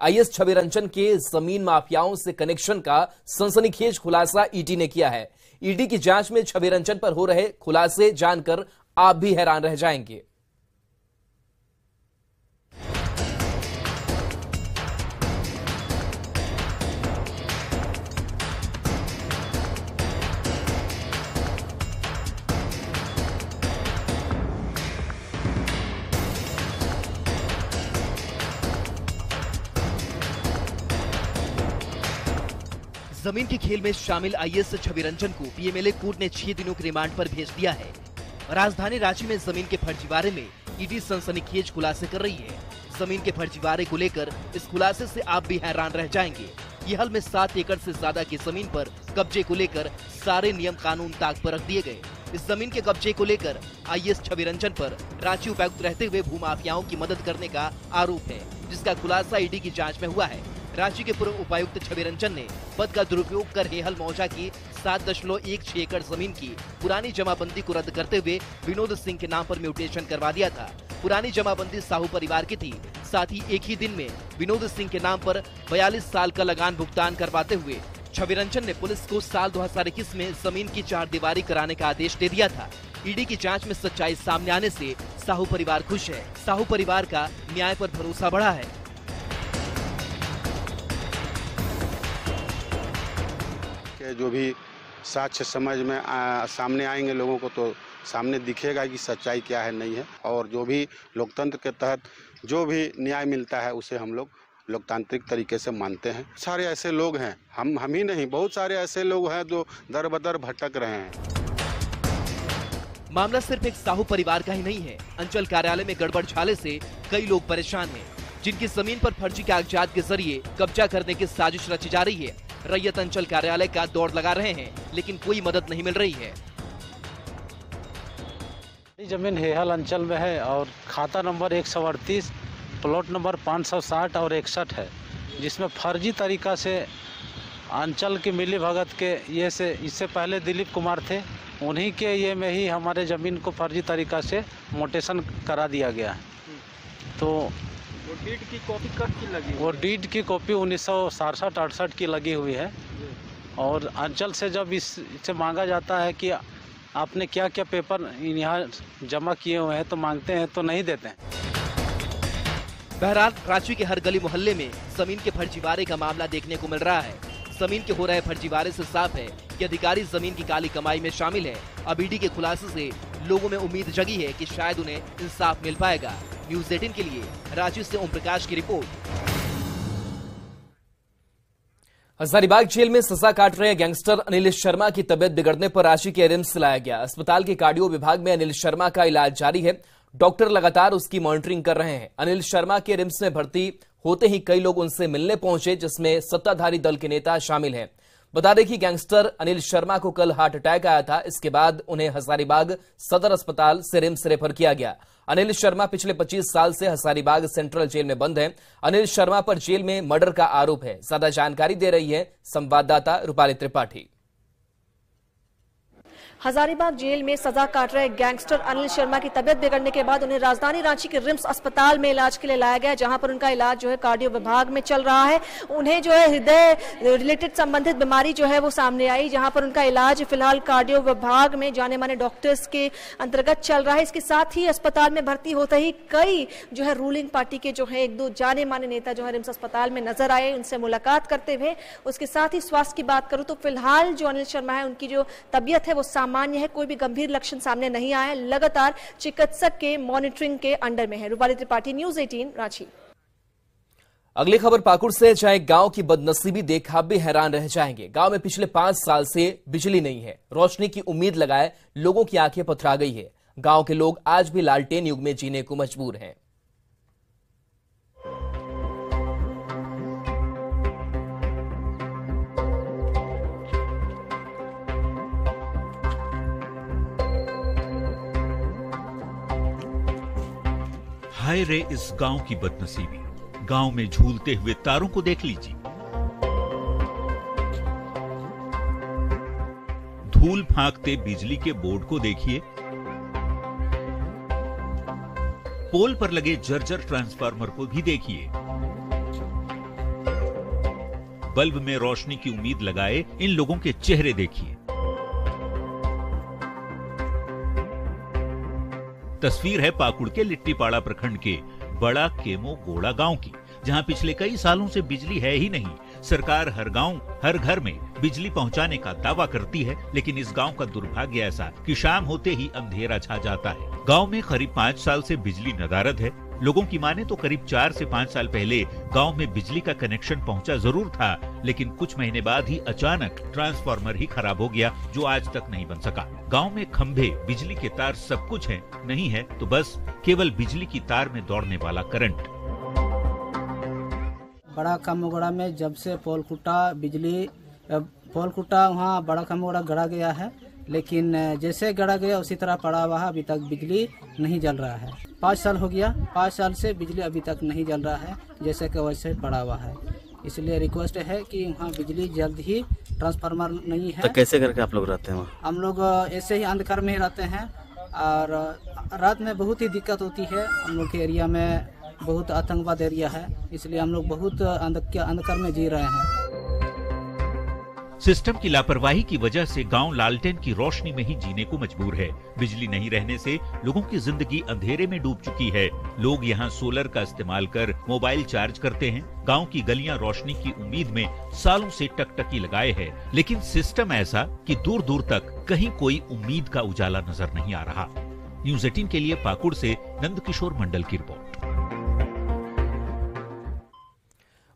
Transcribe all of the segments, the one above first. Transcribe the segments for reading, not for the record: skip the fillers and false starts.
IAS Chhaviranjan के जमीन माफियाओं से कनेक्शन का सनसनीखेज खुलासा ईडी ने किया है। ईडी की जांच में छविरंजन पर हो रहे खुलासे जानकर आप भी हैरान रह जाएंगे। जमीन के खेल में शामिल आईएएस छविरंजन को पीएमएलए कोर्ट ने 6 दिनों के रिमांड पर भेज दिया है। राजधानी रांची में जमीन के फर्जीवाड़े में ईडी सनसनीखेज खुलासे कर रही है। जमीन के फर्जीवाड़े को लेकर इस खुलासे से आप भी हैरान रह जाएंगे। ये हल में 7 एकड़ से ज्यादा की जमीन पर कब्जे को लेकर सारे नियम कानून ताक पर रख दिए गए। इस जमीन के कब्जे को लेकर आईएएस छविरंजन पर रांची उपायुक्त रहते हुए भूमाफियाओं की मदद करने का आरोप है, जिसका खुलासा ईडी की जांच में हुआ है। रांची के पूर्व उपायुक्त छविरंजन ने पद का दुरुपयोग कर हेहल मौजा की 7.16 एकड़ जमीन की पुरानी जमाबंदी को रद्द करते हुए विनोद सिंह के नाम पर म्यूटेशन करवा दिया था। पुरानी जमाबंदी साहू परिवार की थी। साथ ही एक ही दिन में विनोद सिंह के नाम पर 42 साल का लगान भुगतान करवाते हुए छविरंजन ने पुलिस को साल 2021 में जमीन की 4 दीवारी कराने का आदेश दे दिया था। ईडी की जांच में सच्चाई सामने आने से साहू परिवार खुश है। साहू परिवार का न्याय पर भरोसा बढ़ा है। जो भी साक्ष्य समझ में सामने आएंगे लोगों को तो सामने दिखेगा कि सच्चाई क्या है नहीं है। और जो भी लोकतंत्र के तहत जो भी न्याय मिलता है उसे हम लोग लोकतांत्रिक तरीके से मानते हैं। सारे ऐसे लोग हैं, हम ही नहीं, बहुत सारे ऐसे लोग हैं जो दर बदर भटक रहे हैं। मामला सिर्फ एक साहू परिवार का ही नहीं है। अंचल कार्यालय में गड़बड़ झाले से कई लोग परेशान हैं, जिनकी जमीन पर फर्जी कागजात के जरिए कब्जा करने की साजिश रची जा रही है। रैयत अंचल कार्यालय का दौड़ लगा रहे हैं, लेकिन कोई मदद नहीं मिल रही है। जमीन हेहल अंचल में है और खाता नंबर 138, प्लॉट नंबर 560 और 61 है, जिसमें फर्जी तरीका से अंचल की मिली भगत के ये से इससे पहले दिलीप कुमार थे, उन्हीं के ये में ही हमारे ज़मीन को फर्जी तरीका से मोटेशन करा दिया गया है। तो वो डीड की कॉपी कब की लगी? वो डीड की कॉपी 1967-68 की लगी हुई है। और अंचल से जब इससे मांगा जाता है कि आपने क्या क्या पेपर यहाँ जमा किए हुए हैं तो मांगते हैं तो नहीं देते हैं। बहरहाल रांची के हर गली मोहल्ले में जमीन के फर्जीवाड़े का मामला देखने को मिल रहा है। जमीन के हो रहे फर्जीवाड़े से साफ है कि अधिकारी जमीन की काली कमाई में शामिल है। अब ईडी के खुलासे से लोगों में उम्मीद जगी है कि शायद उन्हें इंसाफ मिल पाएगा। न्यूज़ 18 के लिए रांची से ओम प्रकाश की रिपोर्ट। हजारीबाग जेल में सजा काट रहे गैंगस्टर अनिल शर्मा की तबियत बिगड़ने पर रांची के रिम्स लाया गया। अस्पताल के कार्डियो विभाग में अनिल शर्मा का इलाज जारी है। डॉक्टर लगातार उसकी मॉनिटरिंग कर रहे हैं। अनिल शर्मा के रिम्स में भर्ती होते ही कई लोग उनसे मिलने पहुंचे, जिसमें सत्ताधारी दल के नेता शामिल हैं। बता दें कि गैंगस्टर अनिल शर्मा को कल हार्ट अटैक आया था। इसके बाद उन्हें हजारीबाग सदर अस्पताल से रिम्स रेफर किया गया। अनिल शर्मा पिछले 25 साल से हजारीबाग सेंट्रल जेल में बंद हैं। अनिल शर्मा पर जेल में मर्डर का आरोप है। ज्यादा जानकारी दे रही है संवाददाता रूपाली त्रिपाठी। हजारीबाग जेल में सजा काट रहे गैंगस्टर अनिल शर्मा की तबियत बिगड़ने के बाद उन्हें राजधानी रांची के रिम्स अस्पताल में इलाज के लिए लाया गया, जहां पर उनका इलाज जो है कार्डियो विभाग में चल रहा है। उन्हें जो है हृदय रिलेटेड संबंधित बीमारी जो है वो सामने आई, जहां पर उनका इलाज फिलहाल कार्डियो विभाग में जाने माने डॉक्टर्स के अंतर्गत चल रहा है। इसके साथ ही अस्पताल में भर्ती होते ही कई जो है रूलिंग पार्टी के जो है 1-2 जाने माने नेता जो है रिम्स अस्पताल में नजर आए, उनसे मुलाकात करते हुए। उसके साथ ही स्वास्थ्य की बात करूं तो फिलहाल जो अनिल शर्मा है उनकी जो तबियत है वो सामान्य है, कोई भी गंभीर लक्षण सामने नहीं आए। लगातार चिकित्सक के मॉनिटरिंग के अंडर में है। रूपाली त्रिपाठी, न्यूज़ 18 रांची। अगली खबर पाकुड़ से, जहां एक गांव की बदनसीबी देख आप भी हैरान रह जाएंगे। गांव में पिछले 5 साल से बिजली नहीं है। रोशनी की उम्मीद लगाए लोगों की आंखें पथरा गई है। गांव के लोग आज भी लालटेन युग में जीने को मजबूर हैं। हाय रे इस गांव की बदनसीबी। गांव में झूलते हुए तारों को देख लीजिए, धूल फांकते बिजली के बोर्ड को देखिए, पोल पर लगे जर्जर ट्रांसफार्मर को भी देखिए। बल्ब में रोशनी की उम्मीद लगाए इन लोगों के चेहरे देखिए। तस्वीर है पाकुड़ के लिट्टीपाड़ा प्रखंड के बड़ा केमो गोड़ा गांव की, जहां पिछले कई सालों से बिजली है ही नहीं। सरकार हर गांव हर घर में बिजली पहुंचाने का दावा करती है, लेकिन इस गांव का दुर्भाग्य ऐसा कि शाम होते ही अंधेरा छा जाता है। गांव में करीब 5 साल से बिजली नदारद है। लोगों की माने तो करीब 4 से 5 साल पहले गांव में बिजली का कनेक्शन पहुंचा जरूर था, लेकिन कुछ महीने बाद ही अचानक ट्रांसफार्मर ही खराब हो गया, जो आज तक नहीं बन सका। गांव में खंभे, बिजली के तार सब कुछ है, नहीं है तो बस केवल बिजली की तार में दौड़ने वाला करंट। बड़ा कामोगड़ा में जब से पोल खुटा वहाँ बड़ा कामोगड़ा गड़ा गया है, लेकिन जैसे गड़ा गया उसी तरह पड़ा हुआ है। अभी तक बिजली नहीं जल रहा है। 5 साल हो गया, 5 साल से बिजली अभी तक नहीं जल रहा है, जैसे कि वैसे पड़ा हुआ है। इसलिए रिक्वेस्ट है कि वहाँ बिजली जल्द ही, ट्रांसफार्मर नहीं है। तो कैसे करके आप लोग रहते हैं वहाँ? हम लोग ऐसे ही अंधकार में ही रहते हैं और रात में बहुत ही दिक्कत होती है। हम लोग के एरिया में बहुत आतंकवाद एरिया है, इसलिए हम लोग बहुत अंधकार में जी रहे हैं। सिस्टम की लापरवाही की वजह से गांव लालटेन की रोशनी में ही जीने को मजबूर है। बिजली नहीं रहने से लोगों की जिंदगी अंधेरे में डूब चुकी है। लोग यहां सोलर का इस्तेमाल कर मोबाइल चार्ज करते हैं। गांव की गलियां रोशनी की उम्मीद में सालों से टकटकी लगाए है, लेकिन सिस्टम ऐसा कि दूर दूर तक कहीं कोई उम्मीद का उजाला नजर नहीं आ रहा। न्यूज़ 18 के लिए पाकुड़ से नंदकिशोर मंडल की रिपोर्ट।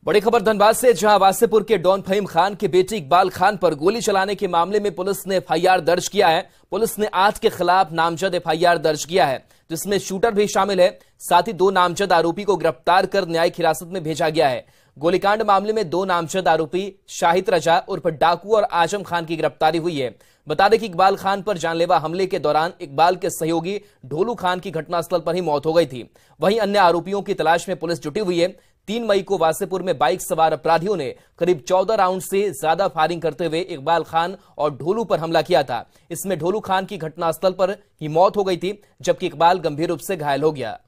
बड़ी खबर धनबाद से, जहां वासेपुर के डॉन फहीम खान के बेटे इकबाल खान पर गोली चलाने के मामले में पुलिस ने एफआईआर दर्ज किया है। पुलिस ने 8 के खिलाफ नामजद एफआईआर दर्ज किया है, जिसमें शूटर भी शामिल है। साथ ही 2 नामजद आरोपी को गिरफ्तार कर न्यायिक हिरासत में भेजा गया है। गोलीकांड मामले में 2 नामजद आरोपी शाहिद रजा उर्फ डाकू और आजम खान की गिरफ्तारी हुई है। बता दें कि इकबाल खान पर जानलेवा हमले के दौरान इकबाल के सहयोगी ढोलू खान की घटनास्थल पर ही मौत हो गई थी। वहीं अन्य आरोपियों की तलाश में पुलिस जुटी हुई है। 3 मई को वासेपुर में बाइक सवार अपराधियों ने करीब 14 राउंड से ज्यादा फायरिंग करते हुए इकबाल खान और ढोलू पर हमला किया था। इसमें ढोलू खान की घटनास्थल पर ही मौत हो गई थी, जबकि इकबाल गंभीर रूप से घायल हो गया।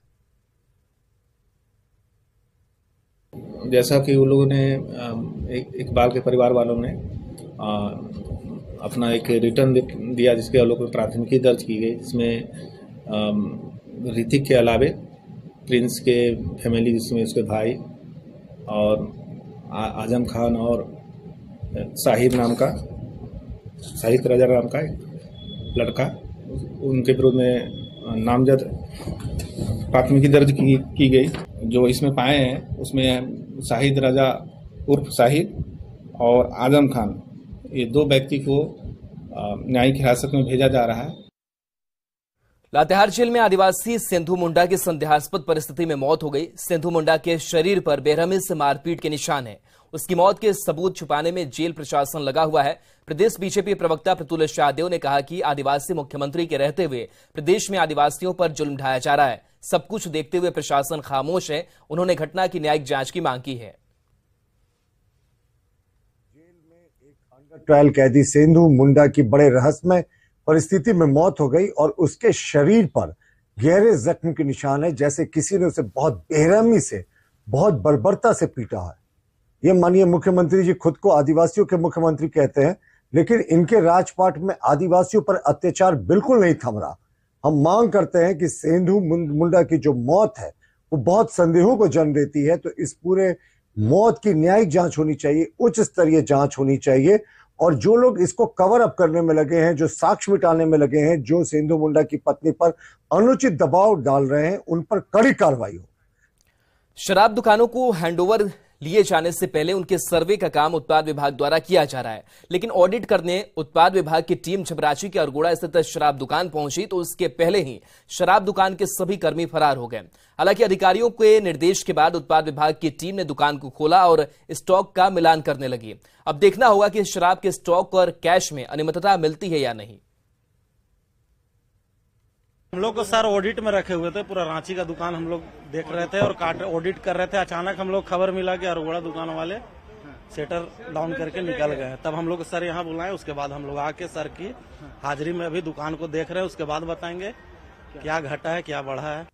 जैसा कि उन लोगों ने इकबाल के परिवार वालों ने अपना एक रिटर्न दिया, जिसके आलोक में प्राथमिकी दर्ज की गई, जिसमें ऋतिक के अलावे प्रिंस के फैमिली, जिसमें उसके भाई और आजम खान और शाहिद रजा नाम का एक लड़का, उनके विरोध में नामजद प्राथमिकी दर्ज की गई। जो इसमें पाए हैं उसमें शाहिद रजा उर्फ शाहिद और आजम खान, ये 2 व्यक्ति को न्यायिक हिरासत में भेजा जा रहा है। लातेहार जेल में आदिवासी सेंधु मुंडा की संदेहास्पद परिस्थिति में मौत हो गई। सेंधु मुंडा के शरीर पर बेरहमी से मारपीट के निशान है। उसकी मौत के सबूत छुपाने में जेल प्रशासन लगा हुआ है। प्रदेश बीजेपी प्रवक्ता प्रतुल शाहदेव ने कहा कि आदिवासी मुख्यमंत्री के रहते हुए प्रदेश में आदिवासियों पर जुल्म ढाया जा रहा है। सब कुछ देखते हुए प्रशासन खामोश है। उन्होंने घटना की न्यायिक जांच की मांग की है। जेल में एक अंडर ट्रायल कैदी सेंधु मुंडा की बड़े रहस्यमय परिस्थिति में मौत हो गई और उसके शरीर पर गहरे जख्म के निशान है, जैसे किसी ने उसे बहुत बेरहमी से, बहुत बर्बरता से पीटा है। ये माननीय मुख्यमंत्री जी खुद को आदिवासियों के मुख्यमंत्री कहते हैं, लेकिन इनके राजपाट में आदिवासियों पर अत्याचार बिल्कुल नहीं थम रहा। हम मांग करते हैं कि सेंधु मुंडा की जो मौत है वो बहुत संदेहों को जन्म देती है, तो इस पूरे मौत की न्यायिक जांच होनी चाहिए, उच्च स्तरीय जांच होनी चाहिए। और जो लोग इसको कवर अप करने में लगे हैं, जो साक्ष्य मिटाने में लगे हैं, जो सेंधु मुंडा की पत्नी पर अनुचित दबाव डाल रहे हैं, उन पर कड़ी कार्रवाई हो। शराब दुकानों को हैंडओवर लिए जाने से पहले उनके सर्वे का काम उत्पाद विभाग द्वारा किया जा रहा है, लेकिन ऑडिट करने उत्पाद विभाग की टीम छपरासी के अरगोड़ा स्थित शराब दुकान पहुंची तो उसके पहले ही शराब दुकान के सभी कर्मी फरार हो गए। हालांकि अधिकारियों के निर्देश के बाद उत्पाद विभाग की टीम ने दुकान को खोला और स्टॉक का मिलान करने लगी। अब देखना होगा कि शराब के स्टॉक और कैश में अनियमितता मिलती है या नहीं। हम लोग को सर ऑडिट में रखे हुए थे, पूरा रांची का दुकान हम लोग देख रहे थे और ऑडिट कर रहे थे। अचानक हम लोग खबर मिला कि अरगोड़ा दुकान वाले सेटर डाउन करके निकल गए। तब हम लोग सर यहाँ बुलाए, उसके बाद हम लोग आके सर की हाजिरी में अभी दुकान को देख रहे हैं, उसके बाद बताएंगे क्या घटा है क्या बढ़ा है।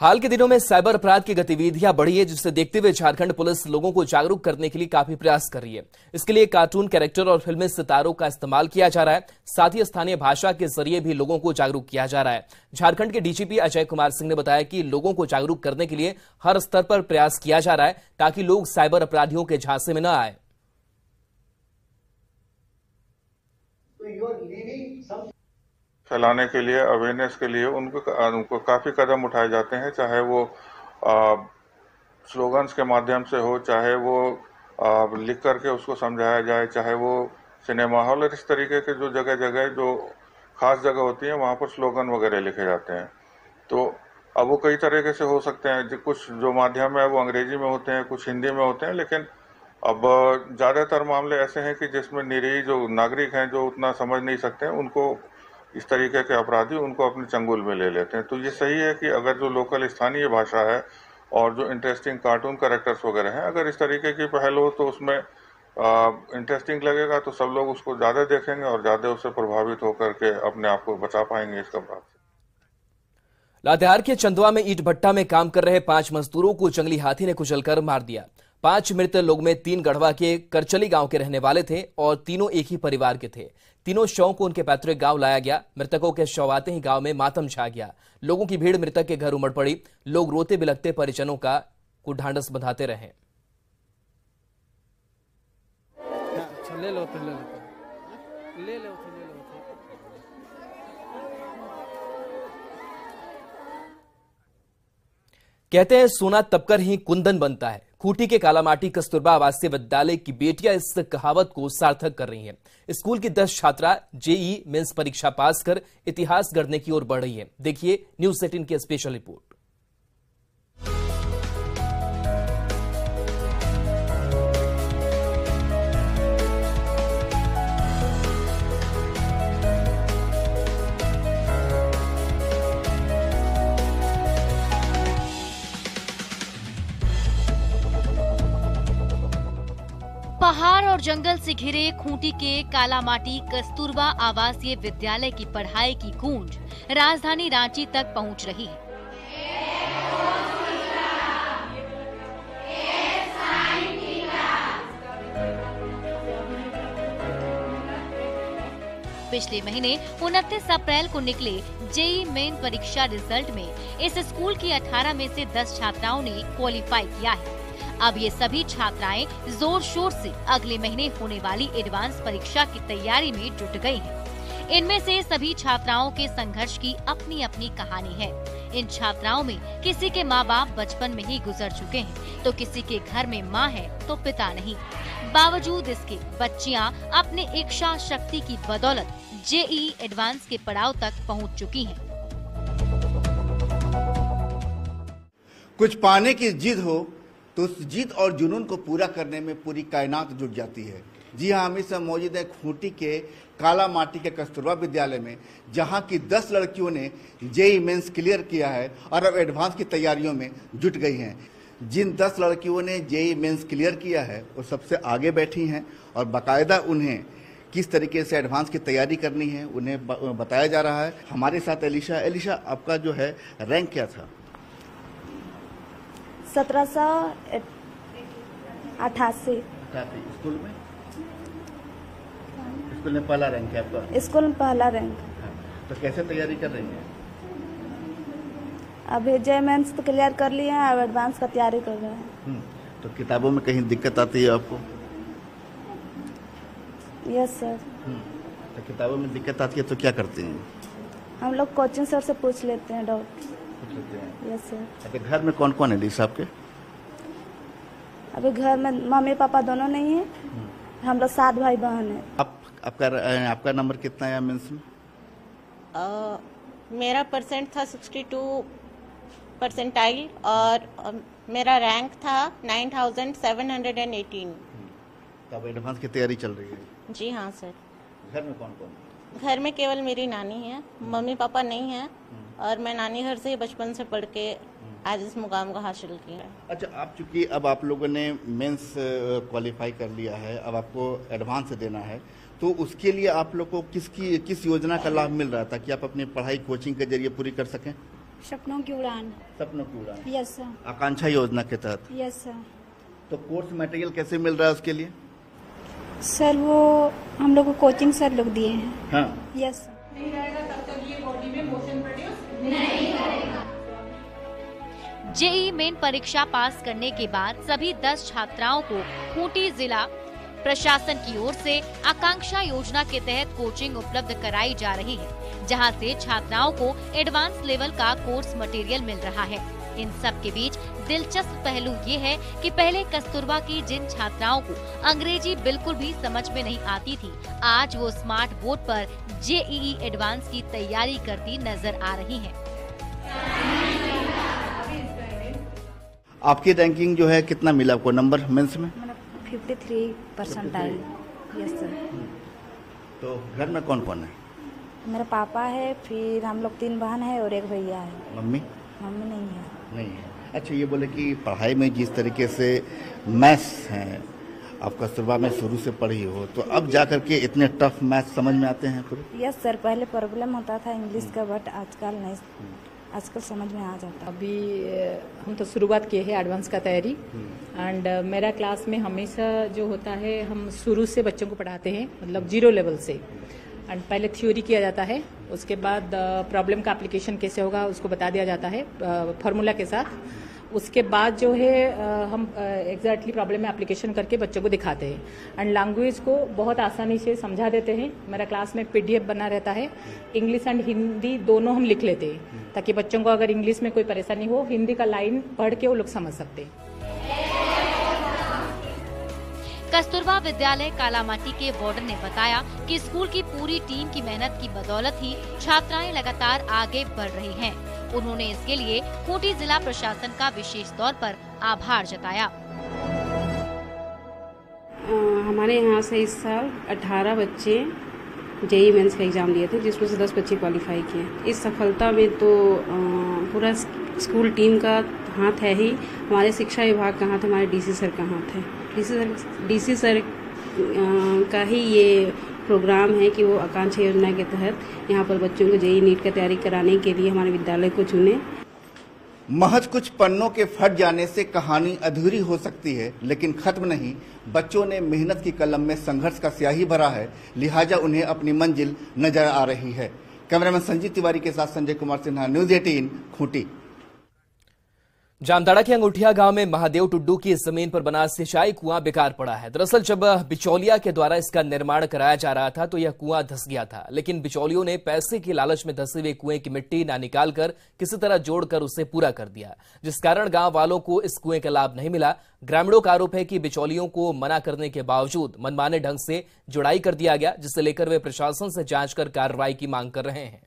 हाल के दिनों में साइबर अपराध की गतिविधियां बढ़ी है, जिसे देखते हुए झारखंड पुलिस लोगों को जागरूक करने के लिए काफी प्रयास कर रही है। इसके लिए कार्टून कैरेक्टर और फिल्मी सितारों का इस्तेमाल किया जा रहा है। साथ ही स्थानीय भाषा के जरिए भी लोगों को जागरूक किया जा रहा है। झारखंड के डीजीपी अजय कुमार सिंह ने बताया कि लोगों को जागरूक करने के लिए हर स्तर पर प्रयास किया जा रहा है, ताकि लोग साइबर अपराधियों के झांसे में न आए। फैलाने के लिए, अवेयरनेस के लिए उनको काफ़ी कदम उठाए जाते हैं, चाहे वो स्लोगन्स के माध्यम से हो, चाहे वो लिख करके उसको समझाया जाए, चाहे वो सिनेमा हॉल और इस तरीके के जो जगह जगह जो खास जगह होती है वहाँ पर स्लोगन वगैरह लिखे जाते हैं। तो अब वो कई तरीके से हो सकते हैं, कुछ जो माध्यम है वो अंग्रेजी में होते हैं, कुछ हिंदी में होते हैं, लेकिन अब ज़्यादातर मामले ऐसे हैं कि जिसमें निरीह जो नागरिक हैं जो उतना समझ नहीं सकते हैं, उनको इस तरीके के अपराधी उनको अपने चंगुल में ले लेते हैं। तो ये सही है कि अगर जो लोकल स्थानीय भाषा है और जो इंटरेस्टिंग कार्टून कैरेक्टर्स वगैरह हैं, अगर इस तरीके की पहल हो तो उसमें इंटरेस्टिंग लगेगा, तो सब लोग उसको ज़्यादा देखेंगे और ज़्यादा उससे प्रभावित होकर के अपने आप को बचा पाएंगे इस अपराध से। लातेहार के चंदवा में ईंट भट्टा में काम कर रहे 5 मजदूरों को जंगली हाथी ने कुचलकर मार दिया। 5 मृत लोग में 3 गढ़वा के करचली गांव के रहने वाले थे और तीनों एक ही परिवार के थे। तीनों शवों को उनके पैतृक गांव लाया गया। मृतकों के शव आते ही गांव में मातम छा गया। लोगों की भीड़ मृतक के घर उमड़ पड़ी। लोग रोते बिलखते परिजनों को ढांढस बंधाते रहे। कहते हैं सोना तपकर ही कुंदन बनता है। खूंटी के कालामाटी कस्तूरबा आवासीय विद्यालय की बेटियां इस कहावत को सार्थक कर रही हैं। स्कूल की 10 छात्रा जेईई मेंस परीक्षा पास कर इतिहास गढ़ने की ओर बढ़ रही हैं। देखिए न्यूज़ 18 की स्पेशल रिपोर्ट। पहाड़ और जंगल से घिरे खूंटी के कालामाटी कस्तूरबा आवासीय विद्यालय की पढ़ाई की गूंज राजधानी रांची तक पहुंच रही है। पिछले महीने 29 अप्रैल को निकले जेईई मेन परीक्षा रिजल्ट में इस स्कूल की 18 में से 10 छात्राओं ने क्वालिफाई किया है। अब ये सभी छात्राएं जोर शोर से अगले महीने होने वाली एडवांस परीक्षा की तैयारी में जुट गई हैं। इनमें से सभी छात्राओं के संघर्ष की अपनी अपनी कहानी है। इन छात्राओं में किसी के माँ बाप बचपन में ही गुजर चुके हैं, तो किसी के घर में माँ है तो पिता नहीं। बावजूद इसके बच्चियां अपने इच्छा शक्ति की बदौलत जेईई एडवांस के पड़ाव तक पहुँच चुकी हैं। कुछ पाने की जिद हो तो उस जिद और जुनून को पूरा करने में पूरी कायनात जुट जाती है। जी हाँ, हम इस समय मौजूद है खूंटी के कालामाटी के कस्तूरबा विद्यालय में, जहाँ की 10 लड़कियों ने जेईई मेंस क्लियर किया है और अब एडवांस की तैयारियों में जुट गई हैं। जिन 10 लड़कियों ने जेईई मेंस क्लियर किया है वो सबसे आगे बैठी हैं और बाकायदा उन्हें किस तरीके से एडवांस की तैयारी करनी है उन्हें बताया जा रहा है। हमारे साथ एलिशा, आपका जो है रैंक क्या था? 1788। स्कूल में पहला रैंक है आपका? स्कूल में पहला रैंक। तो कैसे तैयारी कर रही हैं? अभी जेईई मेंस तो क्लियर कर लिए हैं, अब एडवांस का तैयारी कर रहे हैं। तो किताबों में कहीं दिक्कत आती है आपको? Yes sir. तो किताबों में दिक्कत आती है तो क्या करते हैं? हम लोग कोचिंग सर से पूछ लेते हैं डाउट। Yes sir. अभी घर में कौन कौन है एलिशा आपके? अभी घर में मम्मी पापा दोनों नहीं है, हम लोग 7 भाई बहन है। आपका नंबर कितना है मेंस में? मेरा परसेंट था 62 परसेंटाइल और मेरा रैंक था 9718। तब एडवांस की तैयारी चल रही है? जी हाँ सर। घर में कौन कौन? घर में केवल मेरी नानी है, मम्मी पापा नहीं है और मैं नानी घर से ही बचपन से पढ़ के आज इस मुकाम को हासिल किया। अच्छा, आप चूंकि अब आप लोगों ने मेंस क्वालिफाई कर लिया है, अब आपको एडवांस देना है, तो उसके लिए आप लोग को किस योजना का लाभ मिल रहा था कि आप अपनी पढ़ाई कोचिंग के जरिए पूरी कर सकें? सपनों की उड़ान। सपनों की उड़ान। Yes sir. आकांक्षा योजना के तहत। Yes sir. तो कोर्स मटेरियल कैसे मिल रहा है उसके लिए? सर वो हम लोग को कोचिंग सर लोग दिए हैं। हाँ। Yes sir. जेईई मेन परीक्षा पास करने के बाद सभी 10 छात्राओं को खूंटी जिला प्रशासन की ओर से आकांक्षा योजना के तहत कोचिंग उपलब्ध कराई जा रही है, जहां से छात्राओं को एडवांस लेवल का कोर्स मटेरियल मिल रहा है। इन सब के बीच दिलचस्प पहलू ये है कि पहले कस्तूरबा की जिन छात्राओं को अंग्रेजी बिल्कुल भी समझ में नहीं आती थी, आज वो स्मार्ट बोर्ड पर जेईई एडवांस की तैयारी करती नजर आ रही हैं। आपकी रैंकिंग जो है कितना मिला आपको नंबर मेंस में? 53% आए। Yes sir. तो घर में कौन कौन है? मेरा पापा है, फिर हम लोग 3 बहन है और 1 भैया है। मम्मी? मम्मी नहीं है। नहीं है। अच्छा, ये बोले कि पढ़ाई में जिस तरीके से मैथ्स हैं, आप कस्तूरबा में शुरू से पढ़ी हो, तो अब जाकर के इतने टफ मैथ्स समझ में आते हैं फिर? यस सर, पहले प्रॉब्लम होता था इंग्लिश का, बट आजकल नहीं, आजकल समझ में आ जाता। अभी हम तो शुरुआत किए हैं एडवांस का तैयारी, एंड मेरा क्लास में हमेशा जो होता है हम शुरू से बच्चों को पढ़ाते हैं, मतलब 0 लेवल से। एंड पहले थ्योरी किया जाता है, उसके बाद प्रॉब्लम का एप्लीकेशन कैसे होगा उसको बता दिया जाता है फार्मूला के साथ। उसके बाद जो है हम एग्जैक्टली प्रॉब्लम में एप्लीकेशन करके बच्चों को दिखाते हैं, एंड लैंग्वेज को बहुत आसानी से समझा देते हैं। मेरा क्लास में PDF बना रहता है, इंग्लिश एंड हिंदी दोनों हम लिख लेते हैं, ताकि बच्चों को अगर इंग्लिश में कोई परेशानी हो, हिंदी का लाइन पढ़ के वो लोग समझ सकते हैं। कस्तूरबा विद्यालय कालामाटी के वार्डन ने बताया कि स्कूल की पूरी टीम की मेहनत की बदौलत ही छात्राएं लगातार आगे बढ़ रही हैं। उन्होंने इसके लिए खूंटी जिला प्रशासन का विशेष तौर पर आभार जताया। हमारे यहाँ से इस साल 18 बच्चे जेईई मेंस का एग्जाम दिए थे, जिसमें से 10 बच्चे क्वालिफाई किए। इस सफलता में तो पूरा स्कूल टीम का हाथ है ही, हमारे शिक्षा विभाग का हाथ, हमारे डीसी सर का हाथ है। डीसी सर का ही ये प्रोग्राम है कि वो आकांक्षा योजना के तहत यहाँ पर बच्चों को जेईई नीट का तैयारी कराने के लिए हमारे विद्यालय को चुने। महज कुछ पन्नों के फट जाने से कहानी अधूरी हो सकती है, लेकिन खत्म नहीं। बच्चों ने मेहनत की कलम में संघर्ष का स्याही भरा है, लिहाजा उन्हें अपनी मंजिल नजर आ रही है। कैमरामैन संजीव तिवारी के साथ संजय कुमार सिन्हा, न्यूज़ 18 खूंटी। जामताड़ा के अंगूठिया गांव में महादेव टुड्डू की जमीन पर बना सिंचाई कुआं बेकार पड़ा है। दरअसल जब बिचौलिया के द्वारा इसका निर्माण कराया जा रहा था तो यह कुआं धंस गया था, लेकिन बिचौलियों ने पैसे के लालच में धंसे हुए कुएं की मिट्टी ना निकालकर किसी तरह जोड़कर उसे पूरा कर दिया, जिस कारण गांव वालों को इस कुएं का लाभ नहीं मिला। ग्रामीणों का आरोप है कि बिचौलियों को मना करने के बावजूद मनमाने ढंग से जुड़ाई कर दिया गया, जिसे लेकर वे प्रशासन से जांच कर कार्रवाई की मांग कर रहे हैं।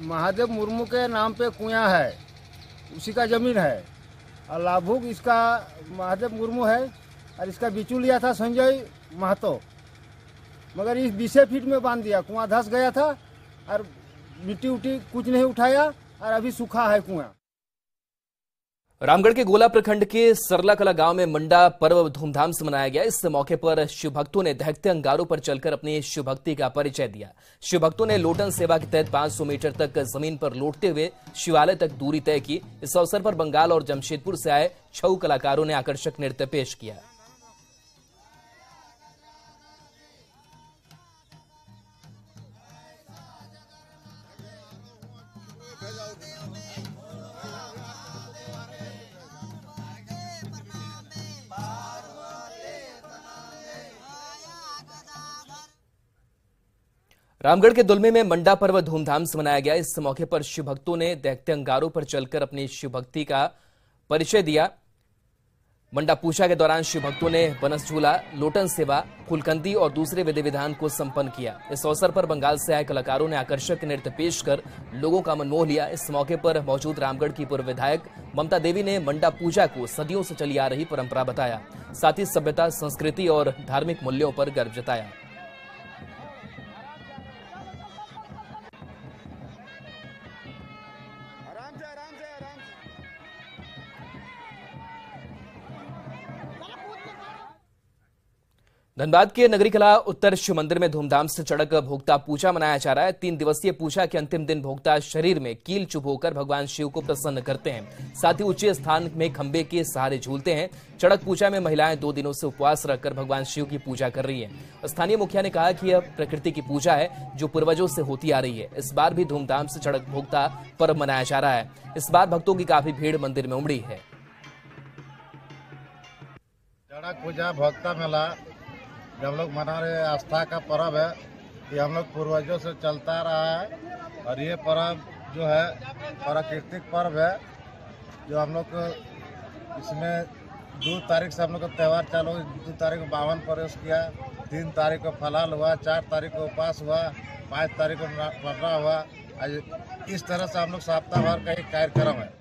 महादेव मुर्मू के नाम पे कुआं है, उसी का जमीन है, और लाभुक इसका महादेव मुर्मू है, और इसका बिचू लिया था संजय महतो, मगर इस 20 फीट में बांध दिया। कुआं धंस गया था और मिट्टी उट्टी कुछ नहीं उठाया, और अभी सूखा है कुआं। रामगढ़ के गोला प्रखंड के सरला कला गांव में मंडा पर्व धूमधाम से मनाया गया। इस मौके पर शिव भक्तों ने दहकते अंगारों पर चलकर अपनी शिव भक्ति का परिचय दिया। शिव भक्तों ने लोटन सेवा के तहत 500 मीटर तक जमीन पर लौटते हुए शिवालय तक दूरी तय की। इस अवसर पर बंगाल और जमशेदपुर से आए 6 कलाकारों ने आकर्षक नृत्य पेश किया। रामगढ़ के दुलमे में मंडा पर्व धूमधाम से मनाया गया। इस मौके पर शिव भक्तों ने दहकते अंगारों पर चलकर अपनी शिव भक्ति का परिचय दिया। मंडा पूजा के दौरान शिव भक्तों ने बनस झूला, लोटन सेवा, फुलकंदी और दूसरे विधि विधान को संपन्न किया। इस अवसर पर बंगाल से आए कलाकारों ने आकर्षक नृत्य पेश कर लोगों का मन मोह लिया। इस मौके पर मौजूद रामगढ़ की पूर्व विधायक ममता देवी ने मंडा पूजा को सदियों से चली आ रही परंपरा बताया, साथ ही सभ्यता, संस्कृति और धार्मिक मूल्यों पर गर्व जताया। धनबाद के नगरी कला उत्तर शिव मंदिर में धूमधाम से चड़क भोक्ता पूजा मनाया जा रहा है। 3 दिवसीय पूजा के अंतिम दिन भोक्ता शरीर में कील चुभोकर भगवान शिव को प्रसन्न करते हैं। साथ ही ऊंचे स्थान में खंबे के सहारे झूलते हैं। चड़क पूजा में महिलाएं 2 दिनों से उपवास रखकर भगवान शिव की पूजा कर रही हैं। स्थानीय मुखिया ने कहा कि यह प्रकृति की पूजा है जो पूर्वजों से होती आ रही है। इस बार भी धूमधाम से चड़क भोक्ता पर्व मनाया जा रहा है। इस बार भक्तों की काफी भीड़ मंदिर में उमड़ी है। चड़क पूजा भोक्ता मेला हम लोग मना रहे आस्था का पर्व है। ये हम लोग पूर्वजों से चलता रहा है और ये पर्व जो है प्राकृतिक पर्व है जो हम लोग इसमें 2 तारीख से हम लोग का त्यौहार चालू। 2 तारीख को 52 प्रवेश किया, 3 तारीख को फलाल हुआ, 4 तारीख को उपवास हुआ, 5 तारीख को पर्रा हुआ। इस तरह से हम लोग सप्ताह भर का एक कार्यक्रम है।